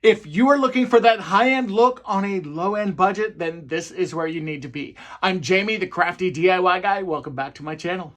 If you are looking for that high-end look on a low-end budget, then this is where you need to be. I'm Jamie, the crafty DIY guy. Welcome back to my channel.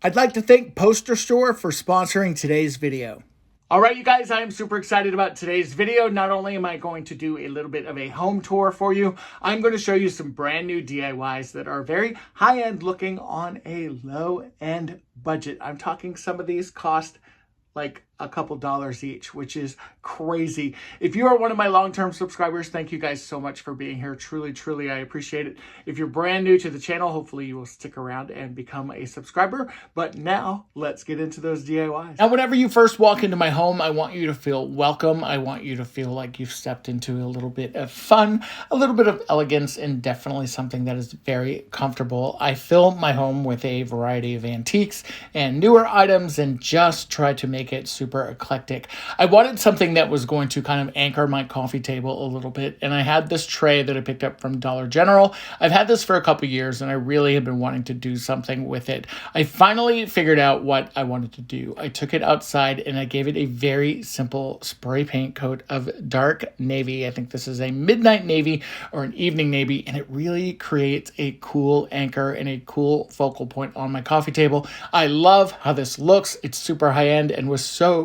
I'd like to thank Poster Store for sponsoring today's video. All right, you guys, I am super excited about today's video. Not only am I going to do a little bit of a home tour for you, I'm going to show you some brand new DIYs that are very high-end looking on a low-end budget. I'm talking some of these cost like a couple dollars each, which is crazy. If you are one of my long-term subscribers, thank you guys so much for being here. Truly, truly, I appreciate it. If you're brand new to the channel, hopefully you will stick around and become a subscriber. But now let's get into those DIYs. Now, whenever you first walk into my home, I want you to feel welcome. I want you to feel like you've stepped into a little bit of fun, a little bit of elegance, and definitely something that is very comfortable. I fill my home with a variety of antiques and newer items and just try to make it super eclectic. I wanted something that was going to kind of anchor my coffee table a little bit, and I had this tray that I picked up from Dollar General. I've had this for a couple years, and I really have been wanting to do something with it. I finally figured out what I wanted to do. I took it outside, and I gave it a very simple spray paint coat of dark navy. I think this is a midnight navy or an evening navy, and it really creates a cool anchor and a cool focal point on my coffee table. I love how this looks. It's super high-end and was so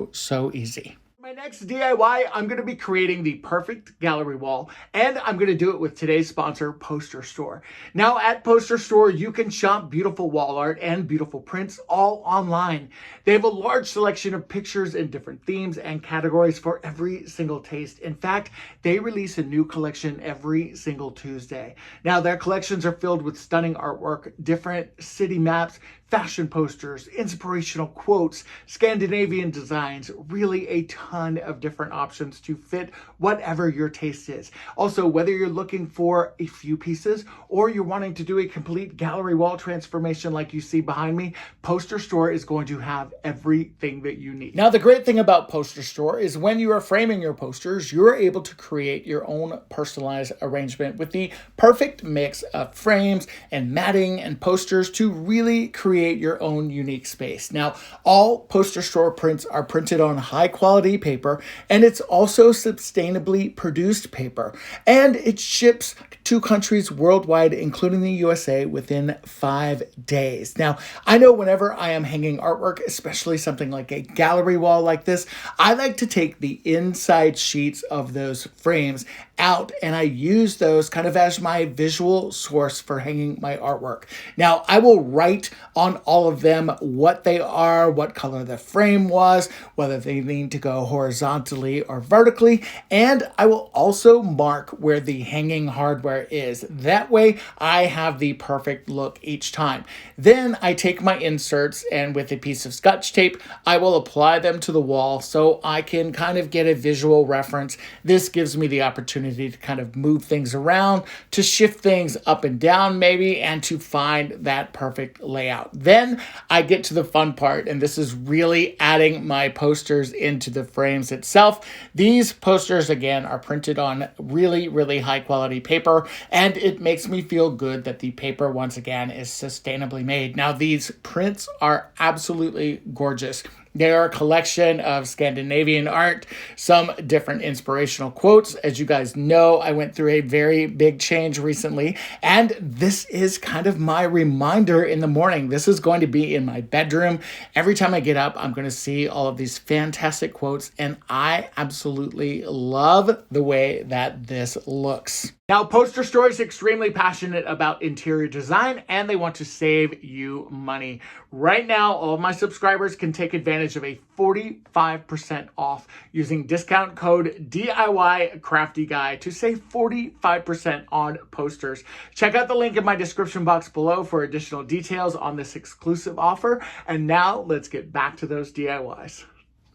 easy. My next DIY, I'm going to be creating the perfect gallery wall, and I'm going to do it with today's sponsor, Poster Store. Now at Poster Store, you can shop beautiful wall art and beautiful prints all online. They have a large selection of pictures in different themes and categories for every single taste. In fact, they release a new collection every single Tuesday. Now their collections are filled with stunning artwork, different city maps, fashion posters, inspirational quotes, Scandinavian designs, really a ton of different options to fit whatever your taste is. Also, whether you're looking for a few pieces or you're wanting to do a complete gallery wall transformation like you see behind me, Poster Store is going to have everything that you need. Now, the great thing about Poster Store is when you are framing your posters, you're able to create your own personalized arrangement with the perfect mix of frames and matting and posters to really create your own unique space. Now, all Poster Store prints are printed on high quality paper, and it's also sustainably produced paper, and it ships to countries worldwide, including the USA, within 5 days. Now, I know whenever I am hanging artwork, especially something like a gallery wall like this, I like to take the inside sheets of those frames out, and I use those kind of as my visual source for hanging my artwork. Now, I will write on all of them what they are, what color the frame was, whether they need to go horizontally or vertically, and I will also mark where the hanging hardware is. That way, I have the perfect look each time. Then I take my inserts, and with a piece of Scotch tape, I will apply them to the wall so I can kind of get a visual reference. This gives me the opportunity to kind of move things around, to shift things up and down maybe, and to find that perfect layout. Then I get to the fun part, and this is really adding my posters into the frames itself. These posters, again, are printed on really, really high quality paper, and it makes me feel good that the paper, once again, is sustainably made. Now, these prints are absolutely gorgeous. They are a collection of Scandinavian art, some different inspirational quotes. As you guys know, I went through a very big change recently, and this is kind of my reminder in the morning. This is going to be in my bedroom. Every time I get up, I'm going to see all of these fantastic quotes, and I absolutely love the way that this looks. Now, Poster Store is extremely passionate about interior design, and they want to save you money. Right now, all of my subscribers can take advantage of a 45% off using discount code DIYCraftyGuy to save 45% on posters. Check out the link in my description box below for additional details on this exclusive offer. And now let's get back to those DIYs.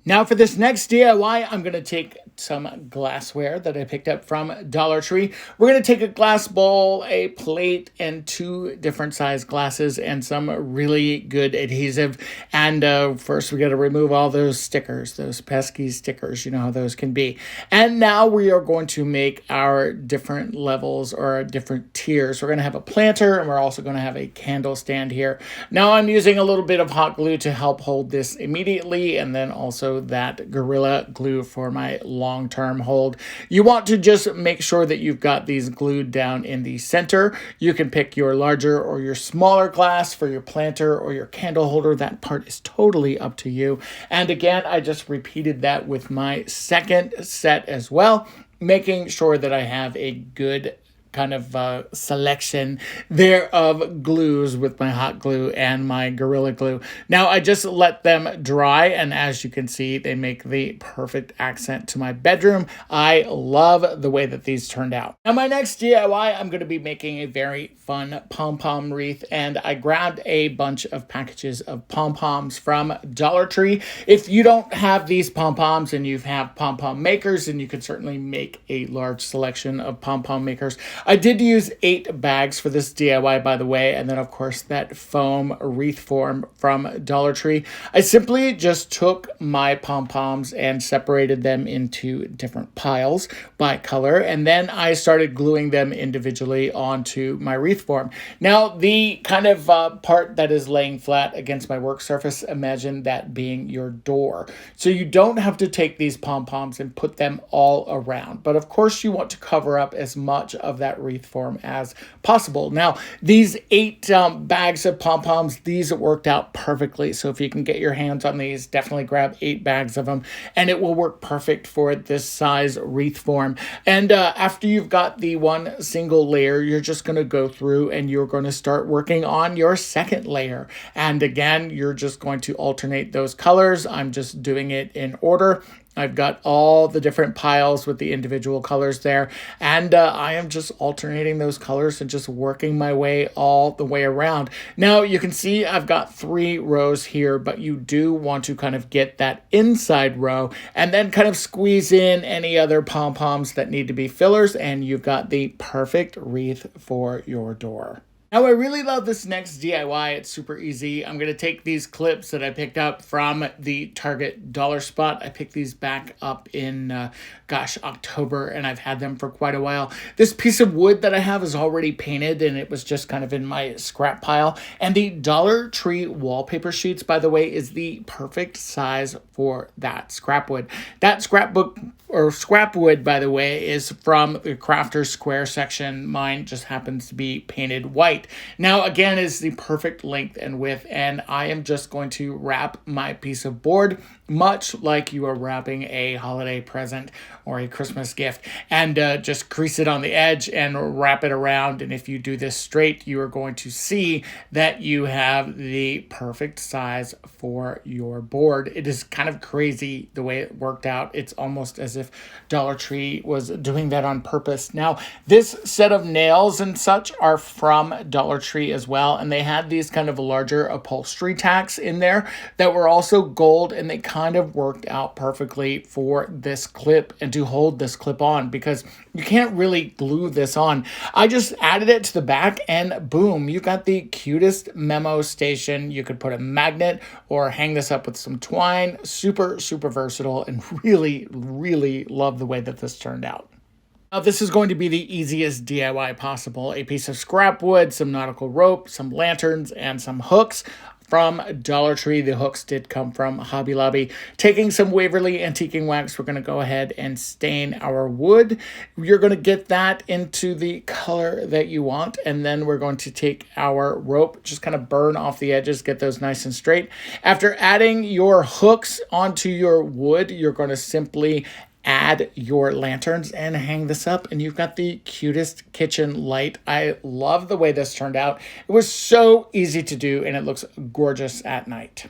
Now for this next DIY, I'm going to take some glassware that I picked up from Dollar Tree. We're going to take a glass bowl, a plate, and 2 different size glasses and some really good adhesive. And first we got to remove all those stickers, those pesky stickers. You know how those can be. And now we are going to make our different levels or our different tiers. We're going to have a planter, and we're also going to have a candle stand here. Now I'm using a little bit of hot glue to help hold this immediately, and then also that Gorilla Glue for my long-term hold. You want to just make sure that you've got these glued down in the center. You can pick your larger or your smaller glass for your planter or your candle holder. That part is totally up to you. And again, I just repeated that with my second set as well, making sure that I have a good kind of selection there of glues with my hot glue and my Gorilla Glue. Now I just let them dry, and as you can see, they make the perfect accent to my bedroom. I love the way that these turned out. Now my next DIY, I'm going to be making a very fun Pom Pom wreath, and I grabbed a bunch of packages of pom-poms from Dollar Tree. If you don't have these pom-poms and you have pom-pom makers, then you can certainly make a large selection of pom-pom makers. I did use 8 bags for this DIY, by the way, and then of course that foam wreath form from Dollar Tree. I simply just took my pom-poms and separated them into different piles by color, and then I started gluing them individually onto my wreath form. Now the kind of part that is laying flat against my work surface, imagine that being your door. So you don't have to take these pom-poms and put them all around, but of course you want to cover up as much of that wreath form as possible. Now, these 8 bags of pom-poms, these worked out perfectly. So if you can get your hands on these, definitely grab 8 bags of them, and it will work perfect for this size wreath form. And after you've got the one single layer, you're just going to go through and you're going to start working on your second layer. And again, you're just going to alternate those colors. I'm just doing it in order. I've got all the different piles with the individual colors there, and I am just alternating those colors and just working my way all the way around. Now you can see I've got 3 rows here, but you do want to kind of get that inside row and then kind of squeeze in any other pom-poms that need to be fillers, and you've got the perfect wreath for your door. Now, I really love this next DIY. It's super easy. I'm going to take these clips that I picked up from the Target dollar spot. I picked these back up in, October, and I've had them for quite a while. This piece of wood that I have is already painted, and it was just kind of in my scrap pile. And the Dollar Tree wallpaper sheets, by the way, is the perfect size for that scrap wood. That scrap wood, by the way, is from the Crafter's Square section. Mine just happens to be painted white. Now, again, is the perfect length and width, and I am just going to wrap my piece of board much like you are wrapping a holiday present or a Christmas gift, and just crease it on the edge and wrap it around. And if you do this straight, you are going to see that you have the perfect size for your board. It is kind of crazy the way it worked out. It's almost as if Dollar Tree was doing that on purpose. Now, this set of nails and such are from Dollar Tree as well, and they had these kind of larger upholstery tacks in there that were also gold, and they kind of worked out perfectly for this clip and to hold this clip on, because you can't really glue this on. I just added it to the back, and boom, you got the cutest Memo Station. You could put a magnet or hang this up with some twine. Super, super versatile, and really, really love the way that this turned out. Now, this is going to be the easiest DIY possible. A piece of scrap wood, some nautical rope, some lanterns, and some hooks from Dollar Tree. The hooks did come from Hobby Lobby. Taking some Waverly antiquing wax, we're going to go ahead and stain our wood. You're going to get that into the color that you want, and then we're going to take our rope, just kind of burn off the edges, get those nice and straight. After adding your hooks onto your wood, you're going to simply add your lanterns and hang this up, and you've got the cutest kitchen light. I love the way this turned out. It was so easy to do, and it looks gorgeous at night.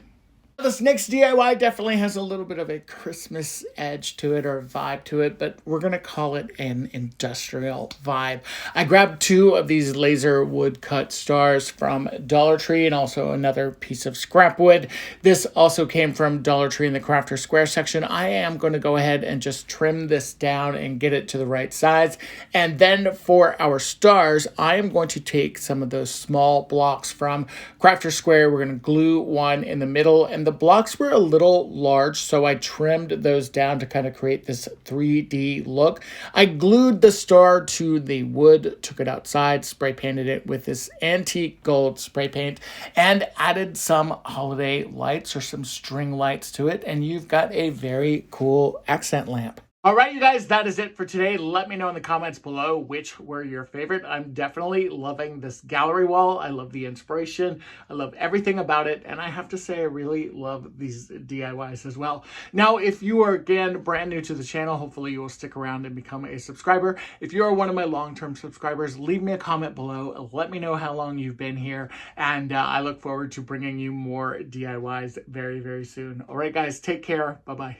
This next DIY definitely has a little bit of a Christmas edge to it or vibe to it, but we're going to call it an industrial vibe. I grabbed 2 of these laser wood cut stars from Dollar Tree and also another piece of scrap wood. This also came from Dollar Tree in the Crafter Square section. I am going to go ahead and just trim this down and get it to the right size. And then for our stars, I am going to take some of those small blocks from Crafter Square. We're going to glue one in the middle, and the blocks were a little large, so I trimmed those down to kind of create this 3D look. I glued the star to the wood, took it outside, spray painted it with this antique gold spray paint, and added some holiday lights or some string lights to it, and you've got a very cool accent lamp. All right, you guys, that is it for today. Let me know in the comments below which were your favorite. I'm definitely loving this gallery wall. I love the inspiration. I love everything about it. And I have to say, I really love these DIYs as well. Now, if you are, again, brand new to the channel, hopefully you will stick around and become a subscriber. If you are one of my long-term subscribers, leave me a comment below. Let me know how long you've been here. And I look forward to bringing you more DIYs very, very soon. All right, guys, take care. Bye-bye.